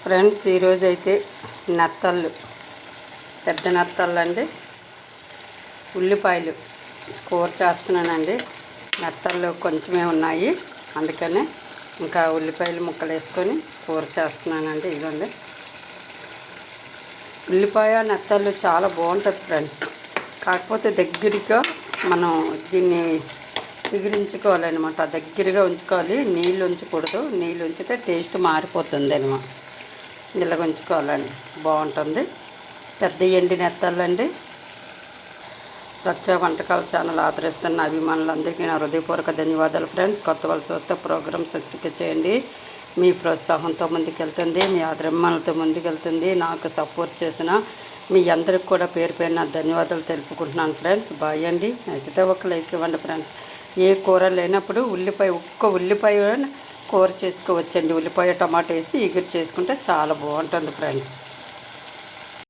Friends ఈరోజు అయితే నత్తళ్ళు పెద్ద నత్తళ్ళు అండి ఉల్లిపాయలు కూర చేస్తున్నానండి. నత్తళ్ళు కొంచెమే ఉన్నాయి, అందుకనే ఇంకా ఉల్లిపాయలు ముక్కలు వేసుకొని కూర చేస్తున్నానండి. ఇదిగోండి ఉల్లిపాయ నత్తళ్ళు చాలా బాగుంటుంది ఫ్రెండ్స్. కాకపోతే దగ్గరగా మనం దీన్ని ఎగిరించుకోవాలన్నమాట, దగ్గరగా ఉంచుకోవాలి, నీళ్ళు ఉంచకూడదు. నీళ్ళు ఉంచితే టేస్ట్ మారిపోతుంది అనమాట. ఇలా ఉంచుకోవాలండి, బాగుంటుంది. పెద్ద ఎండి నెత్తాలండి. సత్య వంటకాల ఛానల్ ఆదరిస్తున్న అభిమానులందరికీ నా హృదయపూర్వక ధన్యవాదాలు ఫ్రెండ్స్. కొత్త వాళ్ళు చూస్తే ప్రోగ్రామ్ సబ్స్క్రైబ్ చేయండి. మీ ప్రోత్సాహంతో ముందుకెళ్తుంది, మీ ఆదరణతో ముందుకెళ్తుంది. నాకు సపోర్ట్ చేసిన మీ అందరికి కూడా పేరు పేరున ధన్యవాదాలు తెలుపుకుంటున్నాను ఫ్రెండ్స్. బాయ్ అండి. నచ్చితే ఒక లైక్ ఇవ్వండి ఫ్రెండ్స్. ఏ కూర లేనప్పుడు ఒక్క ఉల్లిపాయ కూర చేసుకోవచ్చండి. ఉల్లిపాయ టమాటా వేసి ఎగురు చేసుకుంటే చాలా బాగుంటుంది ఫ్రెండ్స్.